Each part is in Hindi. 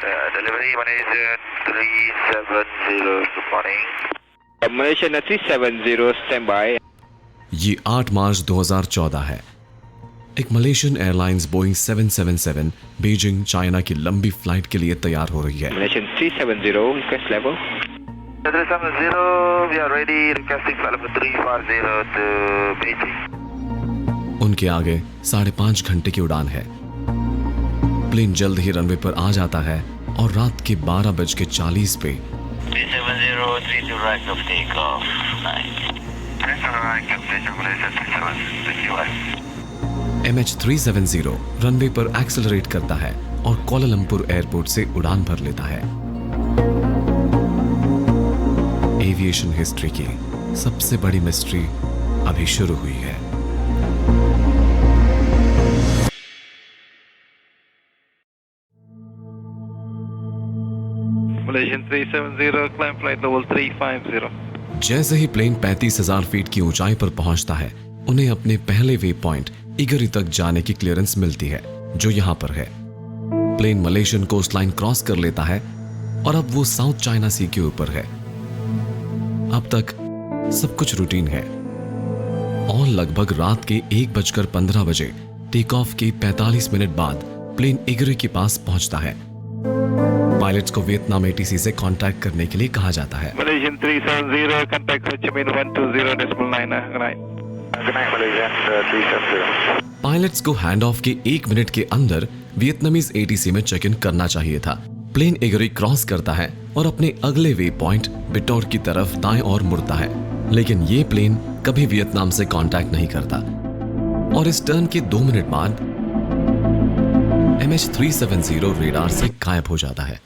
Delivery Malaysia 370, good morning. Malaysia 370, stand by. ये 8 मार्च 2014 है। एक Malaysian airlines Boeing 777 Beijing China की लंबी फ्लाइट के लिए तैयार हो रही है। Malaysia 370, request level. 370, we are ready, requesting flight level 350 to Beijing. उनके आगे 5.5 घंटे की उड़ान है। प्लेन जल्द ही रनवे पर आ जाता है और रात के 12:40 पे 370, 3 to right of takeoff. Nice. 3 to right of Beijing, Malaysia 370, MH370 runway पर एक्सेलरेट करता है और कोलालंपुर एयरपोर्ट से उड़ान भर लेता है। एविएशन हिस्ट्री की सबसे बड़ी मिस्ट्री अभी शुरू हुई है। Malaysian 370, climb flight level 350. जैसे ही प्लेन 35,000 फीट की ऊंचाई पर पहुंचता है, उन्हें अपने पहले वे पॉइंट इगरी तक जाने की क्लियरेंस मिलती है, जो यहां पर है। Plane Malaysian coastline cross कर लेता है और अब वो साउथ चाइना सी के ऊपर है। अब तक सब कुछ रूटीन है और लगभग रात के 1:15 बजे टेक ऑफ के 45 मिनट बाद प्लेन इगरी के पास पहुंचता है। पायलट्स को वियतनाम एटीसी से कांटेक्ट करने के लिए कहा जाता है। Malaysian 370, contact Ho Chi Minh 120.9. Good night. Good night, Malaysian 370. Pilots को हैंड ऑफ के 1 मिनट के अंदर वियतनामीज एटीसी में चेक इन करना चाहिए था। प्लेन इगरी क्रॉस करता है और अपने अगले वे पॉइंट बिटौर की तरफ दाएं और मुड़ता है, लेकिन ये प्लेन कभी वियतनाम से कांटेक्ट नहीं करता और इस टर्न के 2 मिनट बाद MH370 रेडार से गायब हो जाता है।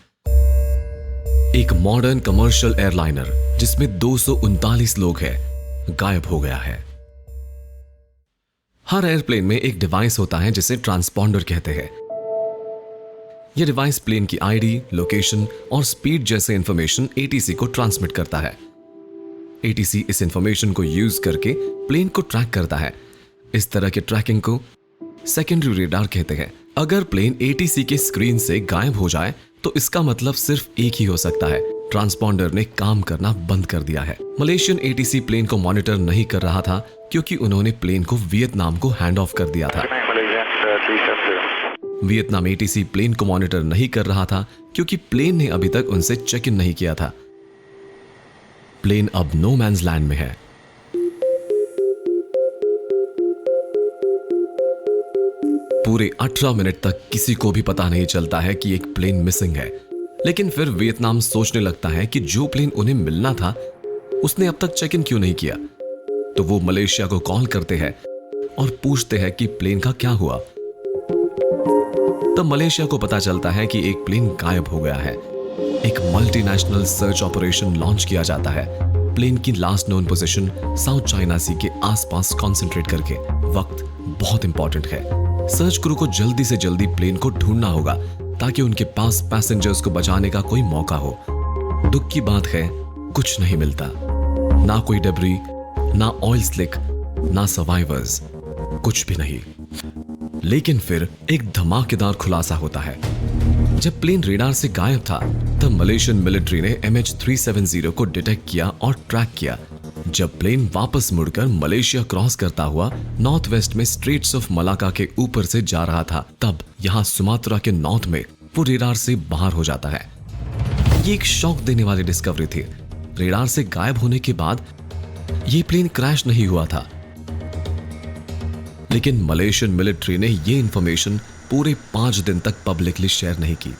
एक मॉडर्न कमर्शियल एयरलाइनर जिसमें 239 लोग हैं, गायब हो गया है। हर एयरप्लेन में एक डिवाइस होता है जिसे ट्रांसपॉन्डर कहते हैं। यह डिवाइस प्लेन की आईडी, लोकेशन और स्पीड जैसे इंफॉर्मेशन एटीसी को ट्रांसमिट करता है। एटीसी इस इंफॉर्मेशन को यूज करके प्लेन को ट्रैक करता है। इस तरह के ट्रैकिंग को सेकेंडरी रेडार कहते हैं। अगर प्लेन एटीसी के स्क्रीन से गायब हो जाए तो इसका मतलब सिर्फ एक ही हो सकता है, ट्रांसपॉन्डर ने काम करना बंद कर दिया है। मलेशियन एटीसी प्लेन को मॉनिटर नहीं कर रहा था क्योंकि उन्होंने प्लेन को वियतनाम को हैंड ऑफ कर दिया था। Good night, Malaysian 370. Vietnam ATC plane को मॉनिटर नहीं कर रहा था क्योंकि प्लेन ने अभी तक उनसे चेक इन नहीं किया था। प्लेन अब नो मैन्स लैंड में है। पूरे 18 मिनट तक किसी को भी पता नहीं चलता है कि एक प्लेन मिसिंग है, लेकिन फिर वियतनाम सोचने लगता है कि जो प्लेन उन्हें मिलना था उसने अब तक चेक इन क्यों नहीं किया। तो वो मलेशिया को कॉल करते हैं और पूछते हैं कि प्लेन का क्या हुआ। तब मलेशिया को पता चलता है कि एक प्लेन गायब हो गया है। एक मल्टीनेशनल सर्च ऑपरेशन लॉन्च किया जाता है, प्लेन की last known position South China Sea के आसपास कंसंट्रेट करके। वक्त बहुत इंपॉर्टेंट है। सर्च क्रू को जल्दी से जल्दी प्लेन को ढूंढना होगा ताकि उनके पास पैसेंजर्स को बचाने का कोई मौका हो। दुख की बात है, कुछ नहीं मिलता, ना कोई डेब्री, ना ऑयल स्लिक, ना सर्वाइवर्स, कुछ भी नहीं। लेकिन फिर एक धमाकेदार खुलासा होता है। जब प्लेन रेडार से गायब था तब मलेशियन मिलिट्री ने MH370 को डिटेक्ट किया और ट्रैक किया। जब प्लेन वापस मुड़कर मलेशिया क्रॉस करता हुआ नॉर्थ वेस्ट में स्ट्रेट्स ऑफ मलाका के ऊपर से जा रहा था, तब यहां सुमात्रा के नॉर्थ में वो रेडार से बाहर हो जाता है। ये एक शॉक देने वाली डिस्कवरी थी। रेडार से गायब होने के बाद ये प्लेन क्रैश नहीं हुआ था, लेकिन मलेशियन मिलिट्री ने ये इंफॉर्मेशन पूरे 5 दिन तक पब्लिकली शेयर नहीं की।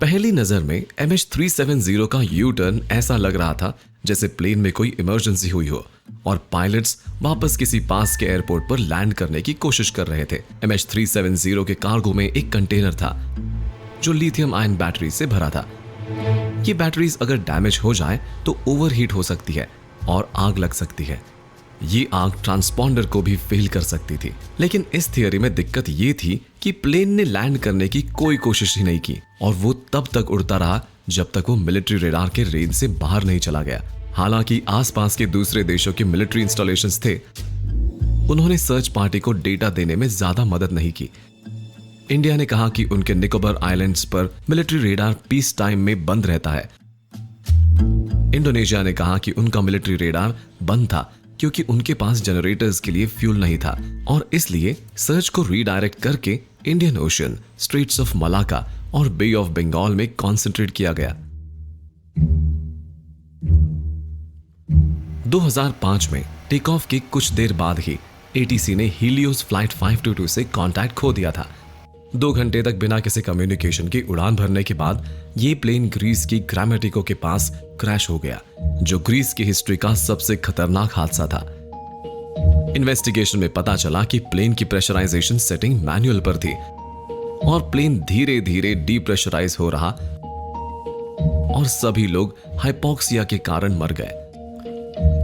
पहली नजर में MH370 का यू टर्न ऐसा लग रहा था जैसे प्लेन में कोई इमरजेंसी हुई हो और पायलट्स वापस किसी पास के एयरपोर्ट पर लैंड करने की कोशिश कर रहे थे। MH370 के कार्गो में एक कंटेनर था जो लिथियम आयन बैटरी से भरा था। ये बैटरीज अगर डैमेज हो जाए तो ओवरहीट हो सकती है और आग लग सकती है। ये आग ट्रांसपॉन्डर को भी फेल कर सकती थी। लेकिन इस थियरी में दिक्कत ये थी कि प्लेन ने लैंड करने की कोई कोशिश ही नहीं की और वो तब तक उड़ता रहा जब तक वो मिलिट्री रेडार के रेंज से बाहर नहीं चला गया। हालांकि आसपास के दूसरे देशों के मिलिट्री इंस्टॉलेशंस थे, उन्होंने सर्च पार्टी को डेटा देने में ज्यादा मदद नहीं की। इंडिया ने कहा कि उनके निकोबार आइलैंड्स पर मिलिट्री रेडार पीस टाइम में बंद रहता है। इंडोनेशिया ने कहा कि उनका मिलिट्री रेडार बंद था क्योंकि उनके पास जनरेटर्स के लिए फ्यूल नहीं था और इसलिए सर्च को रीडायरेक्ट करके Indian Ocean, straits of Malacca और बे ऑफ बंगाल में कॉन्सेंट्रेट किया गया। 2005 में टेक ऑफ के कुछ देर बाद ही एटीसी ने हीलियोस फ्लाइट 522 से कांटेक्ट खो दिया था। 2 घंटे तक बिना किसी कम्युनिकेशन की उड़ान भरने के बाद ये प्लेन ग्रीस की ग्रामेटिको के पास क्रैश हो गया, जो ग्रीस की हिस्ट्री का सबसे खतरनाक हादसा था। इन्वेस्टिगेशन में पता चला कि प्लेन की प्रेशराइजेशन सेटिंग मैनुअल पर थी और प्लेन धीरे धीरे डीप्रेशराइज हो रहा और सभी लोग हाइपोक्सिया के कारण मर गए।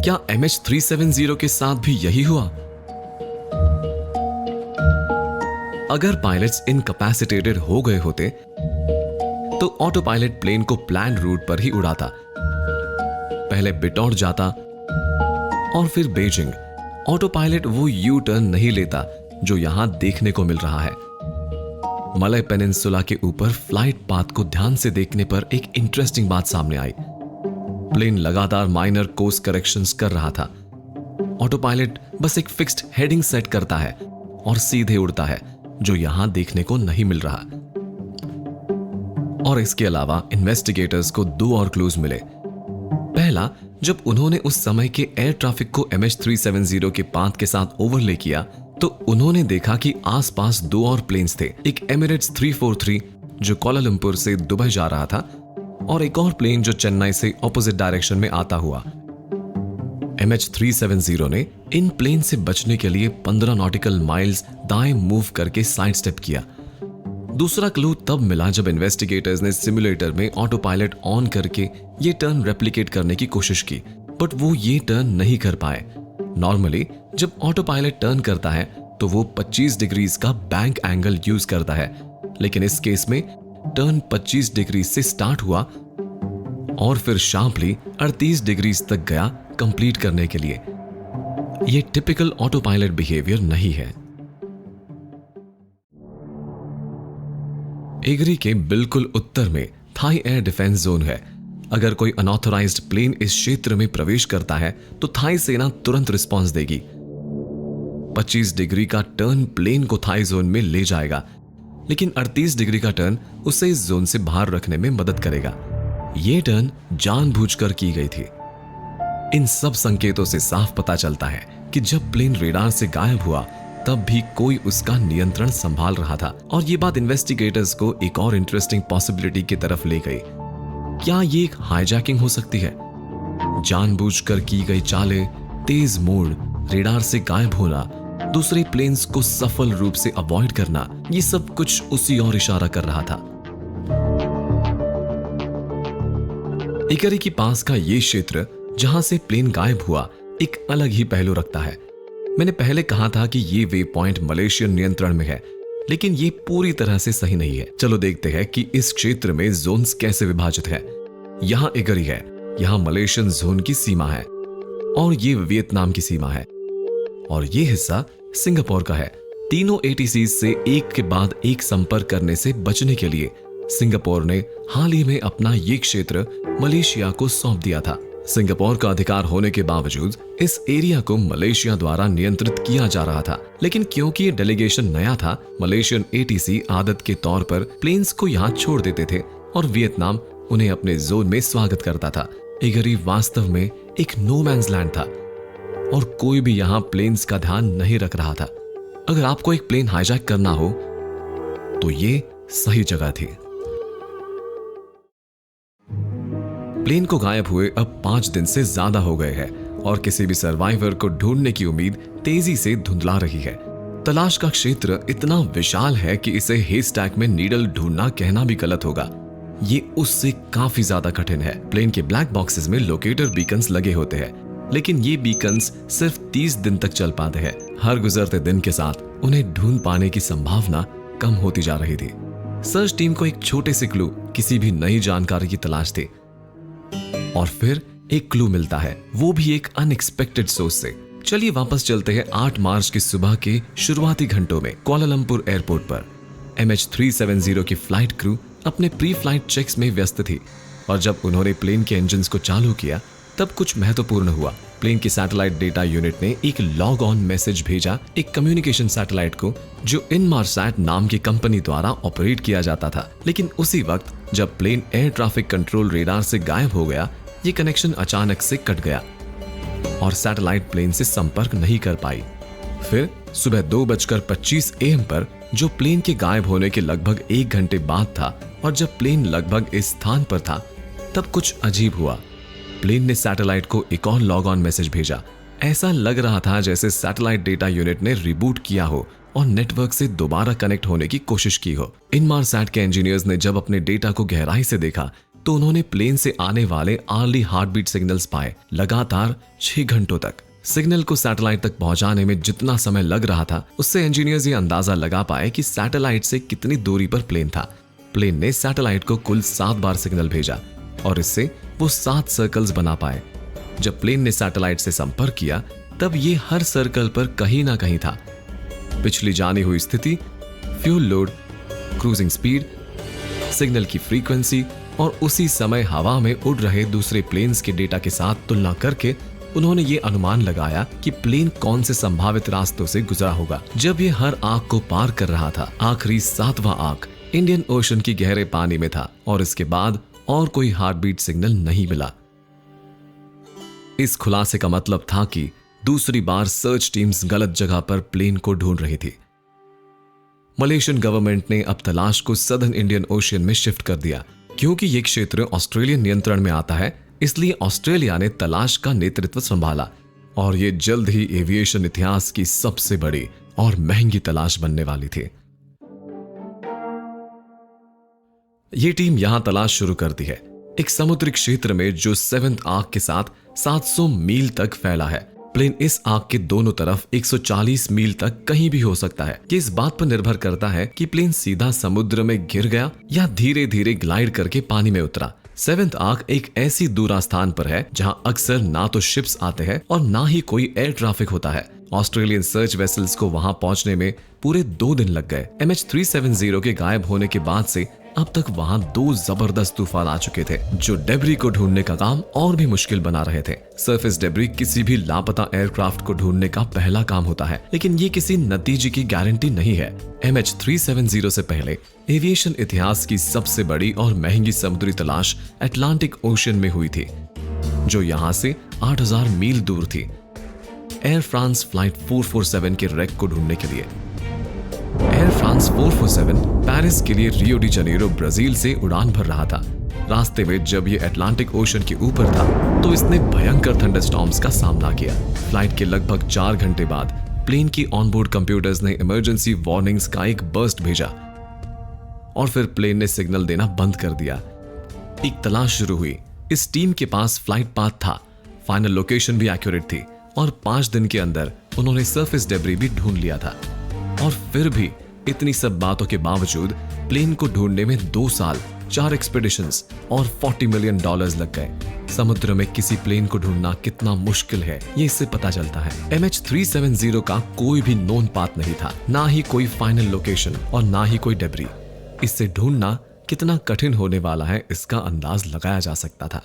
क्या MH370 के साथ भी यही हुआ? अगर पायलट्स इनकैपेसिटेटेड हो गए होते तो ऑटो पायलट प्लेन को प्लान रूट पर ही उड़ाता, पहले बिटौर जाता और फिर बीजिंग। ऑटो पायलट वो यू टर्न नहीं लेता जो यहां देखने को मिल रहा है। मलय पेनिनसुला के ऊपर फ्लाइट पाथ को ध्यान से देखने पर एक इंटरेस्टिंग बात सामने आई। प्लेन लगातार माइनर कोर्स करेक्शंस कर रहा था। ऑटो पायलट बस एक फिक्स्ड हेडिंग सेट करता है और सीधे उड़ता है, जो यहां देखने को नहीं मिल रहा। और इसके अलावा इन्वेस्टिगेटर्स को 2 और क्लूज मिले। पहला, जब उन्होंने उस समय के एयर ट्रैफिक को MH370 के पाथ के साथ ओवरले किया तो उन्होंने देखा कि आसपास 2 और प्लेन्स थे। एक एमिरेट्स 343 जो कोलालंपुर से दुबई जा रहा था और एक और प्लेन जो चेन्नई से ऑपोजिट डायरेक्शन में आता हुआ। MH370 ने इन प्लेन से बचने के लिए 15 नॉटिकल माइल्स दाएं मूव करके साइड स्टेप किया। दूसरा क्लू तब मिला जब इन्वेस्टिगेटर्स ने सिमुलेटर में ऑटो पायलट ऑन करके ये टर्न रेप्लिकेट करने की कोशिश की, बट वो ये टर्न नहीं कर पाए। नॉर्मली जब ऑटो पायलट टर्न करता है तो वो 25 डिग्रीज का बैंक एंगल यूज करता है, लेकिन इस केस में टर्न 25 डिग्री से स्टार्ट हुआ और फिर शार्पली 38 डिग्रीज तक गया कंप्लीट करने के लिए। यह टिपिकल ऑटो पायलट बिहेवियर नहीं है। एगरी के बिल्कुल उत्तर में थाई एयर डिफेंस जोन है। अगर कोई अनऑथराइज्ड प्लेन इस क्षेत्र में प्रवेश करता है तो थाई सेना तुरंत रिस्पांस देगी। 25 डिग्री का टर्न प्लेन को थाई जोन में ले जाएगा, लेकिन 38 डिग्री का टर्न उसे इस जोन से बाहर रखने में मदद करेगा। यह टर्न जानबूझकर की गई थी। इन सब संकेतों से साफ पता चलता है कि जब प्लेन रेडार से गायब हुआ तब भी कोई उसका नियंत्रण संभाल रहा था। और ये बात इन्वेस्टिगेटर्स को एक और इंटरेस्टिंग पॉसिबिलिटी की तरफ ले गई। क्या ये एक हाईजैकिंग हो सकती है? जानबूझकर की गई चालें, तेज मोड़, रेडार से गायब होना, दूसरे प्लेन्स को सफल रूप से अवॉइड करना, ये सब कुछ उसी ओर इशारा कर रहा था। इकरी के पास का ये क्षेत्र जहां से प्लेन गायब हुआ एक अलग ही पहलू रखता है। मैंने पहले कहा था कि ये वे पॉइंट मलेशियन नियंत्रण में है, लेकिन ये पूरी तरह से सही नहीं है। चलो देखते हैं कि इस क्षेत्र में जोन्स कैसे विभाजित है। यहां इकरी है, यहां मलेशियन जोन की सीमा है और ये वियतनाम की सीमा है और ये हिस्सा सिंगापुर का है। तीनों एटीसी से एक के बाद एक संपर्क करने से बचने के लिए सिंगापुर ने हाल ही में अपना ये क्षेत्र मलेशिया को सौंप दिया था। सिंगापुर का अधिकार होने के बावजूद इस एरिया को मलेशिया द्वारा नियंत्रित किया जा रहा था, लेकिन क्योंकि ये डेलीगेशन नया था, मलेशियन एटीसी आदत के तौर पर प्लेन्स को यहाँ छोड़ देते थे और वियतनाम उन्हें अपने जोन में स्वागत करता था। इगरी वास्तव में एक नो मैन्स लैंड था और कोई भी यहाँ प्लेन्स का ध्यान नहीं रख रहा था। अगर आपको एक प्लेन हाईजैक करना हो तो ये सही जगह थी। प्लेन को गायब हुए अब 5 दिन से ज्यादा हो गए हैं और किसी भी सर्वाइवर को ढूंढने की उम्मीद तेजी से धुंधला रही है। तलाश का क्षेत्र इतना विशाल है कि इसे हेस्टैक में नीडल ढूंढना कहना भी गलत होगा। ये उससे काफी ज्यादा कठिन है। प्लेन के ब्लैक बॉक्सेस में लोकेटर बीकन्स लगे होते हैं, लेकिन ये बीकन्स सिर्फ 30 दिन तक चल पाते हैं। हर गुजरते दिन के साथ उन्हें ढूंढ पाने की संभावना कम होती जा रही थी। सर्च टीम को एक छोटे से क्लू, किसी भी नई जानकारी की तलाश थी और फिर एक क्लू मिलता है, वो भी एक अनएक्सपेक्टेड सोर्स से। चलिए वापस चलते हैं 8 मार्च की सुबह के शुरुआती घंटों में कुआलालंपुर एयरपोर्ट पर। MH370 की फ्लाइट क्रू अपने प्री फ्लाइट चेक्स में व्यस्त थी और जब उन्होंने प्लेन के इंजन्स को चालू किया तब कुछ महत्वपूर्ण हुआ। प्लेन की सैटेलाइट डेटा यूनिट ने एक लॉग ऑन मैसेज भेजा एक कम्युनिकेशन सैटेलाइट को जो इनमारसैट नाम की कंपनी द्वारा ऑपरेट किया जाता था। लेकिन उसी वक्त जब plane air traffic control radar से गायब हो गया, ये कनेक्शन अचानक से कट गया और सैटेलाइट प्लेन से संपर्क नहीं कर पाई। फिर सुबह 2:25 AM पर जो प्लेन के गायब होने के लगभग 1 घंटे बाद था और जब प्लेन लगभग इस स्थान पर था तब कुछ अजीब हुआ। प्लेन ने सैटेलाइट को एक और लॉग ऑन मैसेज भेजा। ऐसा लग रहा था जैसे सैटेलाइट डेटा यूनिट ने रिबूट किया हो और नेटवर्क से दोबारा कनेक्ट होने की कोशिश की हो। इनमारसैट के इंजीनियर्स ने जब अपने डेटा को गहराई से देखा तो उन्होंने प्लेन से आने वाले अर्ली हार्टबीट सिग्नल्स पाए लगातार 6 घंटों तक। सिग्नल को सैटेलाइट तक पहुंचाने में जितना समय लग रहा था उससे इंजीनियर्स ये अंदाजा लगा पाए कि सैटेलाइट से कितनी दूरी पर प्लेन था। प्लेन ने सैटेलाइट को कुल 7 बार सिग्नल भेजा और इससे वो 7 सर्कल्स बना पाए। जब प्लेन ने सैटेलाइट से संपर्क किया तब ये हर सर्कल पर कहीं ना कहीं था। पिछली जानी हुई स्थिति, fuel load, cruising speed, signal की फ्रीक्वेंसी और उसी समय हवा में उड़ रहे दूसरे प्लेन्स के डेटा के साथ तुलना करके उन्होंने ये अनुमान लगाया कि प्लेन कौन से संभावित रास्तों से गुजरा होगा। जब ये हर आंख को पार कर रहा था, आखिरी 7वां आंख इंडियन ओशन की गहरे पानी में था और इसके बाद और कोई हार्टबीट सिग्नल नहीं मिला। इस खुलासे का मतलब था कि दूसरी बार सर्च टीम्स गलत जगह पर प्लेन को ढूंढ रही थी। मलेशियन गवर्नमेंट ने अब तलाश को सदर्न इंडियन ओशन में शिफ्ट कर दिया। क्योंकि ये क्षेत्र ऑस्ट्रेलियन नियंत्रण में आता है, इसलिए ऑस्ट्रेलिया ने तलाश का नेतृत्व संभाला और ये जल्द ही एविएशन इतिहास की सबसे बड़ी और महंगी तलाश बनने वाली थी। ये टीम यहां तलाश शुरू करती है एक समुद्री क्षेत्र में जो 7th आर्क के साथ 700 मील तक फैला है। प्लेन इस आर्क के दोनों तरफ 140 मील तक कहीं भी हो सकता है। ये इस बात पर निर्भर करता है कि प्लेन सीधा समुद्र में गिर गया या धीरे धीरे ग्लाइड करके पानी में उतरा। 7th आर्क एक ऐसी दूरा स्थान पर है जहां अक्सर ना तो शिप्स आते हैं और ना ही कोई एयर ट्रैफिक होता है। ऑस्ट्रेलियन सर्च वेसल्स को वहां पहुंचने में पूरे 2 दिन लग गए। MH370 के गायब होने के बाद से अब तक वहां 2 जबरदस्त तूफान आ चुके थे जो डेब्री को ढूंढने का काम और भी मुश्किल बना रहे थे। सरफेस डेब्री किसी भी लापता एयरक्राफ्ट को ढूंढने का पहला काम होता है, लेकिन ये किसी नतीजे की गारंटी नहीं है। MH370 से पहले एविएशन इतिहास की सबसे बड़ी और महंगी समुद्री तलाश अटलांटिक ओशन में हुई थी, जो यहां से 8000 मील दूर थी। एयर फ्रांस फ्लाइट 447 के रेक को ढूंढने के लिए एयर फ्रांस 447 पेरिस के लिए रियो डी जनेरो ब्राजील से उड़ान भर रहा था। रास्ते में जब ये अटलांटिक ओशन के ऊपर था तो इसने भयंकर थंडरस्टॉर्म्स का सामना किया। फ्लाइट के लगभग 4 घंटे बाद प्लेन की ऑनबोर्ड कंप्यूटर्स ने इमरजेंसी वार्निंग्स का एक बर्स्ट भेजा और फिर प्लेन ने सिग्नल देना बंद कर दिया। एक तलाश शुरू हुई। इस टीम के पास फ्लाइट पाथ था, फाइनल लोकेशन भी एक्यूरेट थी और 5 दिन के अंदर उन्होंने सरफेस डेब्री भी ढूंढ लिया था। और फिर भी इतनी सब बातों के बावजूद प्लेन को ढूंढने में 2 साल, 4 एक्सपेडिशंस और $40 मिलियन लग गए। समुद्र में किसी प्लेन को ढूंढना कितना मुश्किल है ये इससे पता चलता है। MH370 का कोई भी नोन पाथ नहीं था, ना ही कोई फाइनल लोकेशन और ना ही कोई डेब्री। इससे ढूंढना कितना कठिन होने वाला है इसका अंदाज लगाया जा सकता था।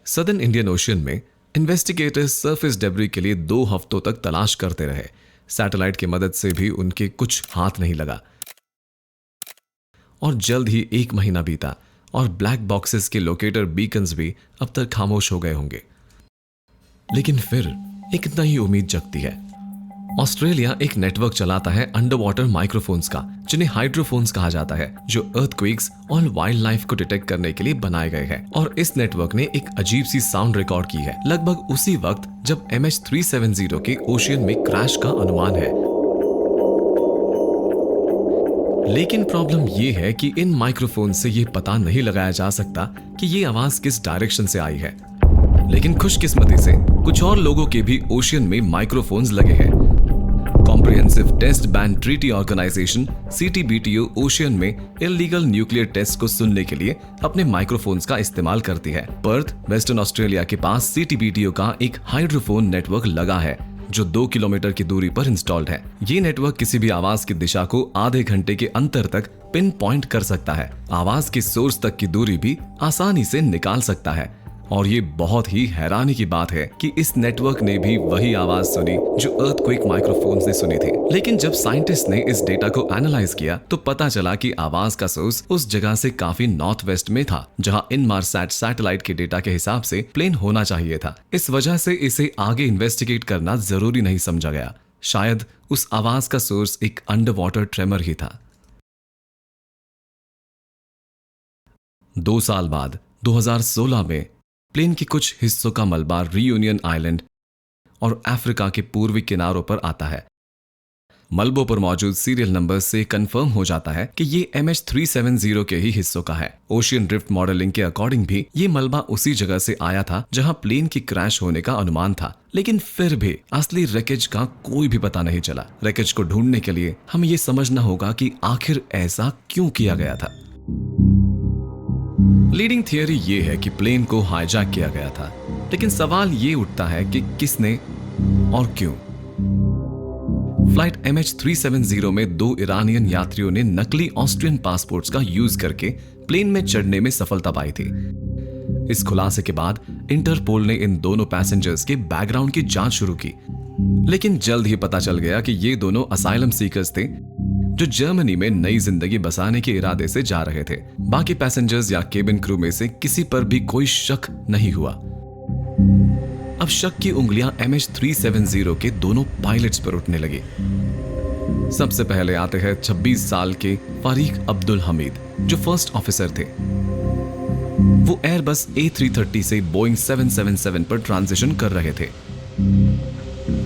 सदर्न इंडियन ओशन में इन्वेस्टिगेटर्स सरफेस डेब्री के लिए 2 हफ्तों तक तलाश करते रहे। सैटेलाइट की मदद से भी उनके कुछ हाथ नहीं लगा और जल्द ही 1 महीना बीता और ब्लैक बॉक्सेस के लोकेटर बीकन्स भी अब तक खामोश हो गए होंगे। लेकिन फिर एक नई उम्मीद जगती है। ऑस्ट्रेलिया एक नेटवर्क चलाता है अंडर वाटर माइक्रोफोन्स का, जिन्हें हाइड्रोफोन्स कहा जाता है, जो अर्थक्वेक्स और वाइल्ड लाइफ को डिटेक्ट करने के लिए बनाए गए हैं। और इस नेटवर्क ने एक अजीब सी साउंड रिकॉर्ड की है लगभग उसी वक्त जब MH370 के ओशियन में क्रैश का अनुमान है। लेकिन प्रॉब्लम ये है कि इन माइक्रोफोन से ये पता नहीं लगाया जा सकता कि ये आवाज किस डायरेक्शन से आई है। लेकिन खुशकिस्मती से कुछ और लोगों के भी ओशियन में माइक्रोफोन्स लगे हैं। Comprehensive test ban treaty organisation CTBTO ocean में इलीगल न्यूक्लियर टेस्ट को सुनने के लिए अपने माइक्रोफोन्स का इस्तेमाल करती है। पर्थ, वेस्टर्न ऑस्ट्रेलिया के पास CTBTO का एक हाइड्रोफोन नेटवर्क लगा है जो 2 किलोमीटर की दूरी पर इंस्टॉल्ड है। ये नेटवर्क किसी भी आवाज की दिशा को आधे घंटे के अंतर तक पिन पॉइंट कर सकता है। आवाज की सोर्स तक की दूरी भी आसानी से निकाल सकता है। और ये बहुत ही हैरानी की बात है कि इस नेटवर्क ने भी वही आवाज सुनी जो अर्थक्वेक माइक्रोफोन से सुनी थी। लेकिन जब साइंटिस्ट ने इस डेटा को एनालाइज किया तो पता चला कि आवाज का सोर्स उस जगह से काफी नॉर्थ वेस्ट में था जहां इनमारसैट सैटेलाइट के डेटा के हिसाब से प्लेन होना चाहिए था। इस वजह से इसे आगे इन्वेस्टिगेट करना जरूरी नहीं समझा गया। शायद उस आवाज का सोर्स एक अंडर वाटर ट्रेमर ही था। 2 साल बाद 2016 में प्लेन के कुछ हिस्सों का मलबा रियूनियन आइलैंड और अफ्रीका के पूर्वी किनारों पर आता है। मलबों पर मौजूद सीरियल नंबर से कंफर्म हो जाता है कि ये MH370 के ही हिस्सों का है। ओशियन ड्रिफ्ट मॉडलिंग के अकॉर्डिंग भी ये मलबा उसी जगह से आया था जहां प्लेन की क्रैश होने का अनुमान था। लेकिन फिर भी असली रैकेज का कोई भी पता नहीं चला। रैकेज को ढूंढने के लिए हमें ये समझना होगा कि आखिर ऐसा क्यों किया गया था। लीडिंग थियरी ये है कि प्लेन को हाईजैक किया गया था, लेकिन सवाल ये उठता है कि किसने और क्यों। फ्लाइट MH370 में 2 ईरानियन यात्रियों ने नकली ऑस्ट्रियन पासपोर्ट्स का यूज करके प्लेन में चढ़ने में सफलता पाई थी। इस खुलासे के बाद इंटरपोल ने इन दोनों पैसेंजर्स के बैकग्राउंड की जांच शुरू की, लेकिन जल्द ही पता चल गया कि ये दोनों असाइलम सीकर्स थे जो जर्मनी में नई जिंदगी बसाने के इरादे से जा रहे थे। बाकी पैसेंजर्स या केबिन क्रू में से किसी पर भी कोई शक नहीं हुआ। अब शक की उंगलियां MH370 के दोनों पायलट्स पर उठने लगी। सबसे पहले आते हैं 26 साल के फारीक अब्दुल हमीद जो फर्स्ट ऑफिसर थे। वो एयरबस A330 से बोइंग 777 पर ट्रांजिशन कर रहे थे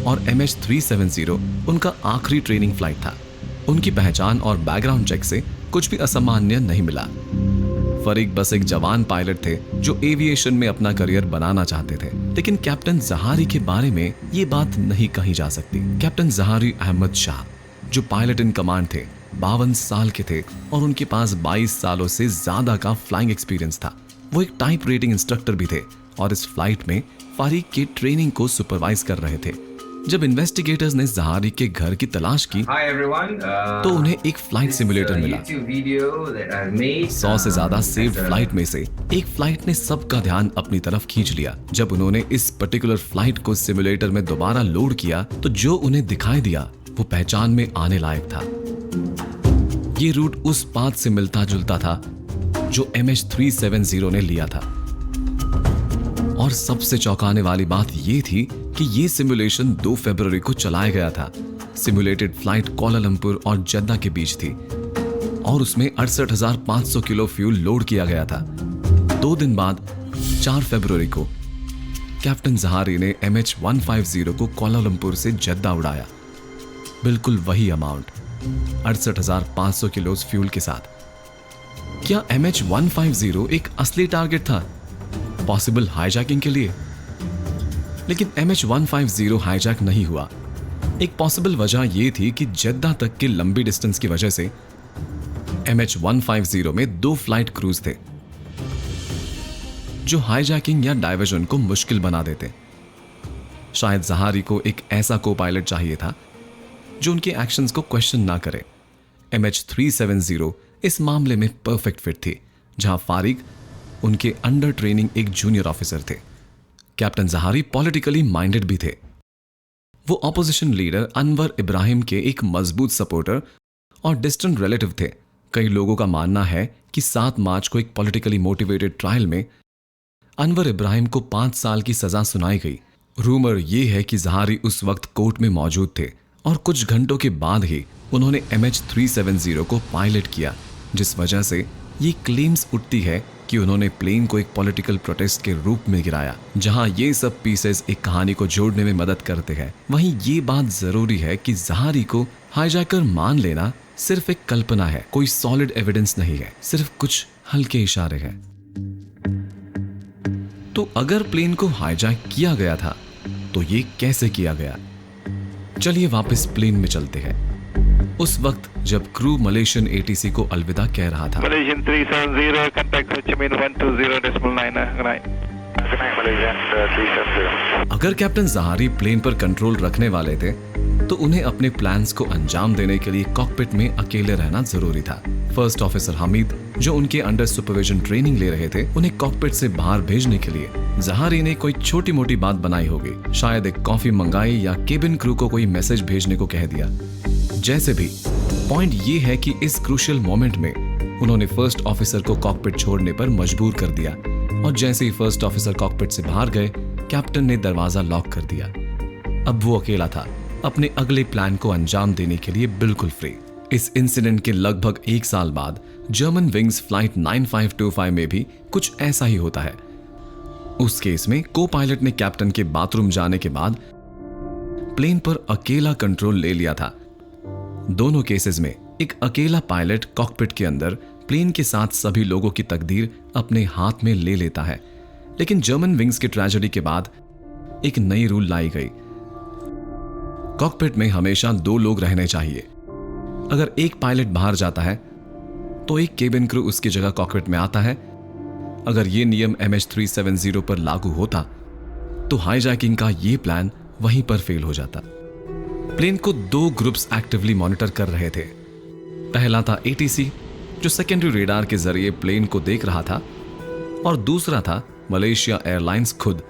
और MH370 उनका आखिरी ट्रेनिंग फ्लाइट था। उनकी पहचान और बैकग्राउंड चेक से कुछ भी असामान्य नहीं मिला। फरीक बस एक जवान पायलट थे जो एविएशन में अपना करियर बनाना चाहते थे, लेकिन कैप्टन जहारी के बारे में ये बात नहीं कही जा सकती। कैप्टन जहारी अहमद शाह जो पायलट इन कमांड थे 52 साल के थे और उनके पास 22 सालों से ज्यादा का फ्लाइंग एक्सपीरियंस था। वो एक टाइप रेटिंग इंस्ट्रक्टर भी थे और इस फ्लाइट में फारीक के ट्रेनिंग को सुपरवाइज कर रहे थे। जब इन्वेस्टिगेटर्स ने जहारी के घर की तलाश की तो उन्हें एक फ्लाइट सिमुलेटर मिला। 100 से ज्यादा सेव्ड फ्लाइट में से एक फ्लाइट ने सबका ध्यान अपनी तरफ खींच लिया। जब उन्होंने इस पर्टिकुलर फ्लाइट को सिमुलेटर में दोबारा लोड किया तो जो उन्हें दिखाई दिया वो पहचान में आने लायक था। ये रूट उस पाथ से मिलता जुलता था जो MH370 ने लिया था। और सबसे चौंकाने वाली बात यह थी कि यह सिमुलेशन 2 फरवरी को चलाया गया था। सिमुलेटेड फ्लाइट कोलालंपुर और जद्दा के बीच थी और उसमें 68,500 किलो फ्यूल लोड किया गया था। 2 दिन बाद 4 फरवरी को कैप्टन जहारी ने MH150 को कोलालंपुर से जद्दा उड़ाया। बिल्कुल वही अमाउंट 68,500 किलो फ्यूल के साथ। क्या MH150 एक असली टारगेट था पॉसिबल हाईजैकिंग के लिए? लेकिन MH150 हाईजैक नहीं हुआ। एक पॉसिबल वजह यह थी कि जद्दा तक की लंबी डिस्टेंस की वजह से MH150 में 2 फ्लाइट क्रूज थे जो हाईजैकिंग या डाइवर्जन को मुश्किल बना देते। शायद जहारी को एक ऐसा को पायलट चाहिए था जो उनके एक्शंस को क्वेश्चन ना करे। MH370 इस मामले में परफेक्ट फिट थी, जहां फारिक उनके अंडर ट्रेनिंग एक जूनियर ऑफिसर थे। कैप्टन जहारी पॉलिटिकली माइंडेड भी थे। वो ऑपोजिशन लीडर अनवर इब्राहिम के एक मजबूत सपोर्टर और डिस्टेंट रिलेटिव थे। कई लोगों का मानना है कि 7 मार्च को एक पॉलिटिकली मोटिवेटेड ट्रायल में अनवर इब्राहिम को 5 साल की सजा सुनाई गई। रूमर यह है कि जहारी उस वक्त कोर्ट में मौजूद थे और कुछ घंटों के बाद ही उन्होंने MH370 को पायलट किया, जिस वजह से ये क्लेम्स उठती है कि उन्होंने प्लेन को एक पॉलिटिकल प्रोटेस्ट के रूप में गिराया। जहां ये सब पीसेस एक कहानी को जोड़ने में मदद करते हैं, वहीं ये बात जरूरी है कि जहारी को हाईजैकर मान लेना सिर्फ एक कल्पना है, कोई सॉलिड एविडेंस नहीं है, सिर्फ कुछ हल्के इशारे हैं। तो अगर प्लेन को हाईजैक किया गया था तो ये कैसे किया गया? चलिए वापस प्लेन में चलते हैं। उस वक्त जब क्रू मलेशियन एटीसी को अलविदा कह रहा था। Malaysian 370, contact Ho Chi Minh 120.9. Good night. Good night, Malaysian 370. अगर कैप्टन जहारी प्लेन पर कंट्रोल रखने वाले थे तो उन्हें अपने प्लान्स को अंजाम देने के लिए कॉकपिट में अकेले रहना जरूरी था। फर्स्ट ऑफिसर हामिद, जो उनके अंडर सुपरविजन ट्रेनिंग ले रहे थे, उन्हें कॉकपिट से बाहर भेजने के लिए जहारी ने कोई छोटी मोटी बात बनाई होगी, शायद एक कॉफी मंगाई या केबिन क्रू को कोई मैसेज भेजने को कह दिया। जैसे भी, पॉइंट ये है कि इस क्रूशियल मोमेंट में उन्होंने फर्स्ट ऑफिसर को कॉकपिट छोड़ने पर मजबूर कर दिया और जैसे ही फर्स्ट ऑफिसर कॉकपिट से बाहर गए, कैप्टन ने दरवाजा लॉक कर दिया। अब वो अकेला था, अपने अगले प्लान को अंजाम देने के लिए बिल्कुल फ्री। इस इंसिडेंट के लगभग 1 साल बाद जर्मन विंग्स फ्लाइट 9525 में भी कुछ ऐसा ही होता है। उस केस में को पायलट ने कैप्टन के बाथरूम जाने के बाद प्लेन पर अकेला कंट्रोल ले लिया था। दोनों केसेस में एक अकेला पायलट कॉकपिट के अंदर प्लेन के साथ सभी लोगों की तकदीर अपने हाथ में ले लेता है। लेकिन जर्मन विंग्स की ट्रेजेडी के बाद एक नई रूल लाई गई। कॉकपिट में हमेशा 2 लोग रहने चाहिए। अगर एक पायलट बाहर जाता है तो एक केबिन क्रू उसकी जगह कॉकपिट में आता है। अगर यह नियम MH370 पर लागू होता तो हाईजैकिंग का यह प्लान वहीं पर फेल हो जाता। प्लेन को 2 ग्रुप्स एक्टिवली मॉनिटर कर रहे थे। पहला था ATC, जो सेकेंडरी रेडार के जरिए प्लेन को देख रहा था, और दूसरा था मलेशिया एयरलाइंस खुद,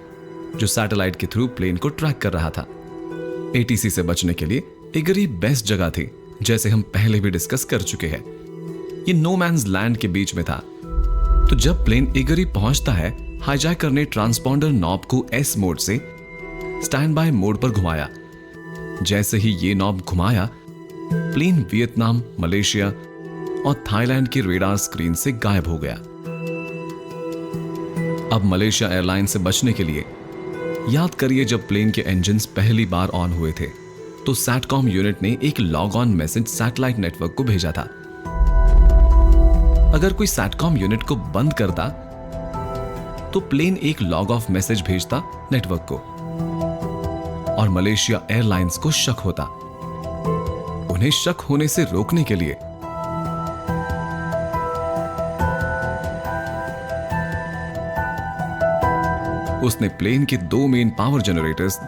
जो सैटेलाइट के थ्रू प्लेन को ट्रैक कर रहा था। ATC से बचने के लिए इगरी बेस्ट जगह थी, जैसे हम पहले भी डिस्कस कर चुके हैं। ये नो मैन्स लैंड के बीच में था। तो जब प्लेन इगरी पहुंचता है, हाईजैकर ने ट्रांसपॉन्डर नॉब को S मोड से स्टैंड बाय मोड पर घुमाया। जैसे ही ये नॉब घुमाया, प्लेन वियतनाम, मलेशिया और थाईलैंड की रेडार स्क्रीन से गायब हो गया। अब मलेशिया एयरलाइन से बचने के लिए याद करिए, जब प्लेन के इंजन्स पहली बार ऑन हुए थे तो सैटकॉम यूनिट ने एक log on message satellite network को भेजा था। अगर कोई सैटकॉम यूनिट को बंद करता तो प्लेन एक लॉग ऑफ मैसेज भेजता नेटवर्क को और मलेशिया एयरलाइंस को शक होता। उन्हें शक होने से रोकने के लिए उसने प्लेन के 2 main power generators,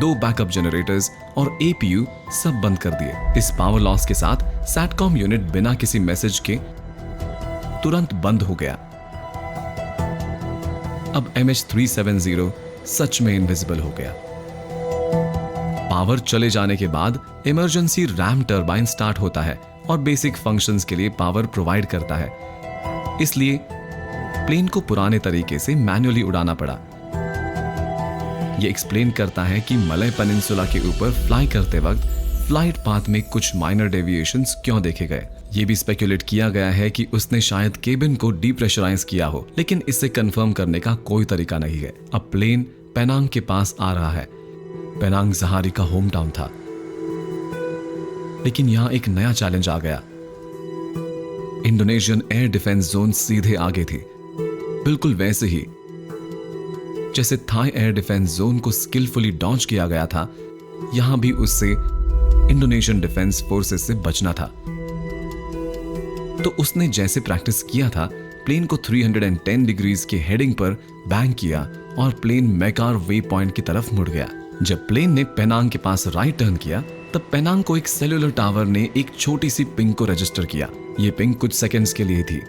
2 backup generators और APU सब बंद कर दिए। इस पावर लॉस के साथ सैटकॉम यूनिट बिना किसी मैसेज के तुरंत बंद हो गया। अब MH370 सच में इनविजिबल हो गया। पावर चले जाने के बाद इमरजेंसी रैम टरबाइन स्टार्ट होता है और बेसिक फंक्शंस के लिए पावर प्रोवाइड करता है। इसलिए प्लेन को पुराने तरीके से मैन्युअली उड़ाना पड़ा। यह एक्सप्लेन करता है कि मलय पेनिनसुला के ऊपर फ्लाई करते वक्त फ्लाइट पाथ में कुछ माइनर डेविएशंस क्यों देखे गए। यह भी स्पेकुलेट किया गया है कि उसने शायद केबिन को डीप्रेशराइज किया हो, लेकिन इसे कंफर्म करने का कोई तरीका नहीं है। अब प्लेन पेनांग के पास आ रहा है। पेनांग जहारी का होम टाउन था, लेकिन यहां एक नया चैलेंज आ गया। इंडोनेशियन एयर डिफेंस जोन सीधे आगे थी, बिल्कुल वैसे ही जैसे थाई एयर डिफेंस जोन को स्किलफुली डॉज किया गया था। यहां भी उससे इंडोनेशियन डिफेंस फोर्सेस से बचना था। तो उसने जैसे प्रैक्टिस किया था, प्लेन को 310 डिग्रीज के हेडिंग पर बैंग किया और प्लेन मैकार वे पॉइंट की तरफ मुड़ गया। जब प्लेन ने पेनांग के पास राइट टर्न किया, तब पेनांग को एक सेल्यूलर टावर ने एक छोटी सी पिंग को रजिस्टर किया। ये पिंग कुछ सेकंड्स के लिए थी।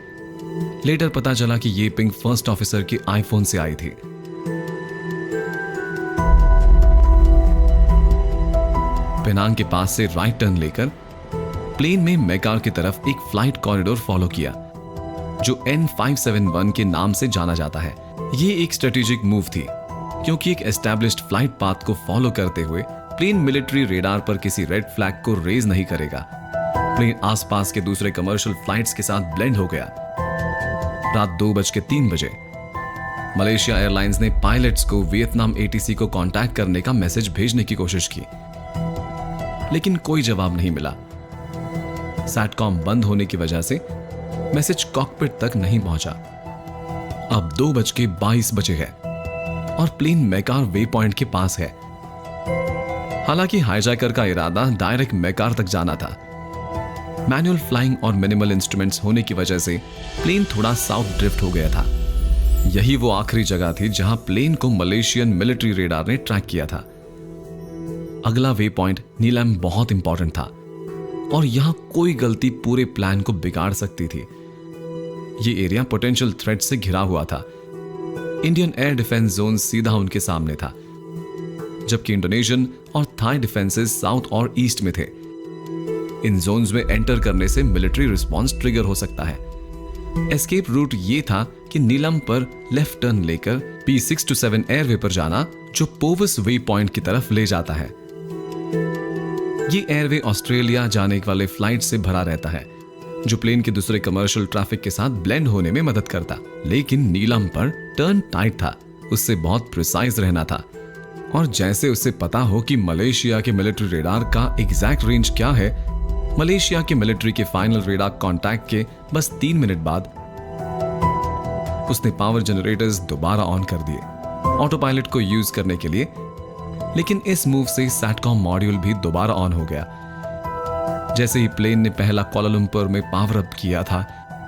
लेटर पता चला कि ये पिंग फर्स्ट ऑफिसर के आईफोन से आई थी। पेनांग के पास से राइट टर्न लेकर प्लेन में मैकार की तरफ एक फ्लाइट कॉरिडोर फॉलो किया, जो N571 के नाम से जाना जाता है। ये एक स्ट्रेटेजिक मूव थी, क्योंकि एक एस्टैब्लिश्ड फ्लाइट पाथ को फॉलो करते हुए प्लेन मिलिट्री रेडार पर किसी रेड फ्लैग को रेज नहीं करेगा। प्लेन आसपास के दूसरे कमर्शियल फ्लाइट्स के साथ ब्लेंड हो गया। रात 2:03 बजे मलेशिया एयरलाइंस ने पायलट्स को वियतनाम ATC को कांटेक्ट करने का मैसेज भेजने की कोशिश की, लेकिन कोई जवाब नहीं मिला। सैटकॉम बंद होने की वजह से मैसेज कॉकपिट तक नहीं पहुंचा। अब 2:22 बजे है और प्लेन मैकार वे पॉइंट के पास है। हालांकि हाईजैकर का इरादा डायरेक्ट मैकार तक जाना था। मैनुअल फ्लाइंग और मिनिमल इंस्ट्रूमेंट्स होने की वजह से प्लेन थोड़ा साउथ ड्रिफ्ट हो गया था। यही वो आखिरी जगह थी जहां प्लेन को मलेशियन मिलिट्री रेडार ने ट्रैक किया था। अगला वे पॉइंट नीलम बहुत इंपॉर्टेंट था और यहां कोई गलती पूरे प्लान को बिगाड़ सकती थी। ये एरिया पोटेंशियल थ्रेट से घिरा हुआ था। इंडियन एयर डिफेंस जोन सीधा उनके सामने था, जबकि इंडोनेशियन और थाई डिफेंसेस साउथ और ईस्ट में थे। इन जोन्स में एंटर करने से मिलिट्री रिस्पांस ट्रिगर हो सकता है। एस्केप रूट ये था कि नीलम पर लेफ्ट टर्न लेकर P627 एयरवे पर जाना, जो पोवस वे पॉइंट की तरफ ले जाता है। ये एयरवे ऑस्ट्रेलिया जाने वाले फ्लाइट से भरा रहता है, जो प्लेन के दूसरे कमर्शियल ट्रैफिक के साथ ब्लेंड होने में मदद करता। लेकिन नीलम पर टर्न टाइट था, उससे बहुत प्रिसाइज रहना था। और जैसे उसे पता हो कि मलेशिया के मिलिट्री रेडार का एग्जैक्ट रेंज क्या है, मलेशिया के मिलिट्री के फाइनल रेडार कांटेक्ट के बस 3 मिनट बाद उसने पावर जनरेटर्स दोबारा ऑन कर दिए ऑटो पायलट को यूज करने के लिए। लेकिन इस मूव से सैटकॉम मॉड्यूल भी दोबारा ऑन हो गया। जैसे ही प्लेन ने पहला कोलालंपुर में पावर अप किया था,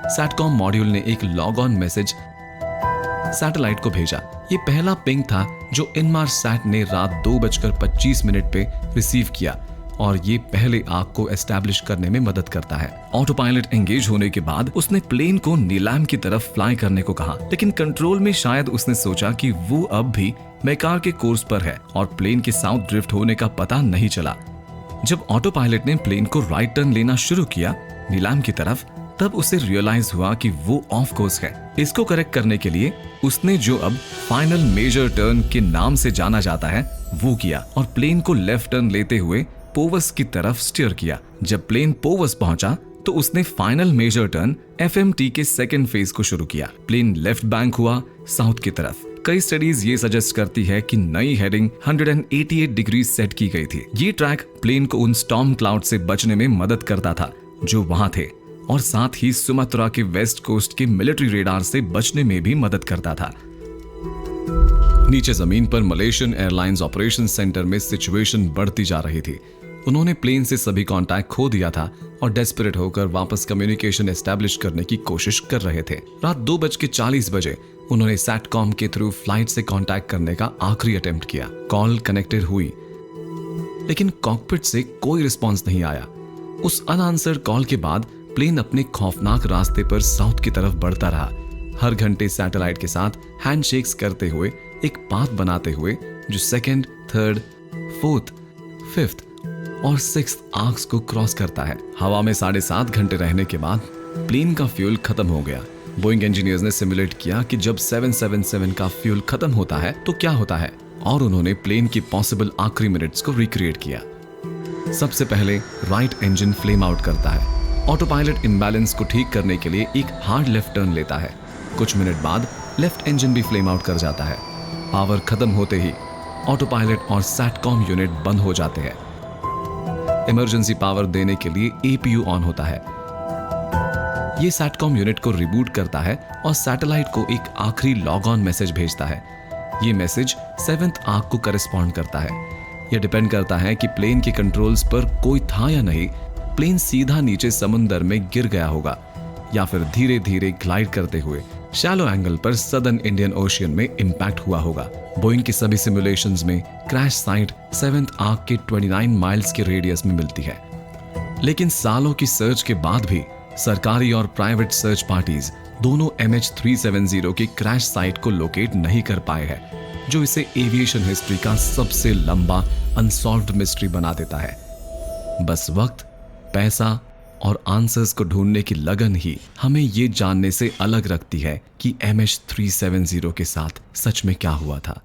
सैटकॉम मॉड्यूल ने एक लॉग ऑन मैसेज सैटेलाइट को भेजा। ये पहला पिंग था जो इनमारसैट ने रात 2:25 पे रिसीव किया और ये पहले आग को एस्टैब्लिश करने में मदद करता है। ऑटो पायलट एंगेज होने के बाद उसने प्लेन को नीलम की तरफ फ्लाई करने को कहा, लेकिन कंट्रोल में शायद उसने सोचा कि वो अब भी मैकार के कोर्स पर है और प्लेन के साउथ ड्रिफ्ट होने का पता नहीं चला। जब ऑटो पायलट ने प्लेन को राइट टर्न लेना शुरू किया नीलम की तरफ, तब उसे रियलाइज हुआ कि वो ऑफ कोर्स है। इसको करेक्ट करने के लिए उसने जो अब फाइनल मेजर टर्न के नाम से जाना जाता है वो किया और प्लेन को लेफ्ट टर्न लेते हुए पोवस की तरफ स्टीयर किया। जब प्लेन पोवस पहुंचा तो उसने फाइनल मेजर टर्न FMT के सेकेंड फेज को शुरू किया। प्लेन लेफ्ट बैंक हुआ साउथ की तरफ। कई स्टडीज ये सजेस्ट करती है कि नई हेडिंग 188 डिग्री सेट की गई थी। ये ट्रैक प्लेन को उन स्टॉर्म क्लाउड से बचने में मदद करता था जो वहां थे, और साथ ही सुमात्रा के वेस्ट कोस्ट के मिलिट्री रेडार से बचने में भी मदद करता था। नीचे जमीन पर मलेशियन एयरलाइंस ऑपरेशन सेंटर में सिचुएशन बढ़ती जा रही थी। उन्होंने प्लेन से सभी कांटेक्ट खो दिया था और डेस्परेट होकर वापस कम्युनिकेशन एस्टैब्लिश करने की कोशिश कर रहे थे। रात 2:40 उन्होंने सैटकॉम के थ्रू फ्लाइट से कांटेक्ट करने का आखिरी अटेम्प्ट किया। कॉल कनेक्टेड हुई, लेकिन कॉकपिट से कोई रिस्पॉन्स नहीं आया। उस अनआंसर्ड कॉल के बाद प्लेन अपने खौफनाक रास्ते पर साउथ की तरफ बढ़ता रहा, हर घंटे सैटेलाइट के साथ हैंडशेक्स करते हुए, एक पाथ बनाते हुए जो सेकंड, थर्ड, फोर्थ, फिफ्थ और सिक्स्थ आर्क्स को क्रॉस करता है। हवा में 7.5 घंटे रहने के बाद प्लेन का फ्यूल खत्म हो गया। बोइंग इंजीनियर्स ने सिमुलेट किया कि जब 777 का फ्यूल खत्म होता है तो क्या होता है, और उन्होंने प्लेन की पॉसिबल आखिरी मिनट्स को रिक्रिएट किया। सबसे पहले राइट इंजन फ्लेम आउट करता है। ऑटो पायलट इम्बैलेंस को ठीक करने के लिए एक हार्ड लेफ्ट टर्न लेता है। कुछ मिनट बाद लेफ्ट इंजन भी फ्लेम आउट कर जाता है। पावर खत्म होते ही ऑटो पायलट और सैटकॉम यूनिट बंद हो जाते हैं। इमरजेंसी पावर देने के लिए APU ऑन होता है। ये सैटकॉम यूनिट को रिबूट करता है और सैटेलाइट को एक आखिरी लॉग ऑन मैसेज भेजता है। ये मैसेज 7th आर्क को करेस्पॉन्ड करता है। यह डिपेंड करता है कि प्लेन के कंट्रोल्स पर कोई था या नहीं। प्लेन सीधा नीचे समुंदर में गिर गया होगा या फिर धीरे धीरे ग्लाइड करते हुए शैलो एंगल पर सदर्न इंडियन ओशियन में इंपैक्ट हुआ होगा। बोइंग की सभी सिमुलेशंस में क्रैश साइट 7th आर्क के 29 माइल्स के रेडियस में मिलती है। लेकिन सालों की सर्च के बाद भी सरकारी और प्राइवेट सर्च पार्टीज दोनों MH370 की क्रैश साइट को लोकेट नहीं कर पाए हैं, जो इसे एविएशन हिस्ट्री का सबसे लंबा अनसॉल्व्ड मिस्ट्री बना देता है। बस वक्त, पैसा और आंसर्स को ढूंढने की लगन ही हमें ये जानने से अलग रखती है कि MH370 के साथ सच में क्या हुआ था।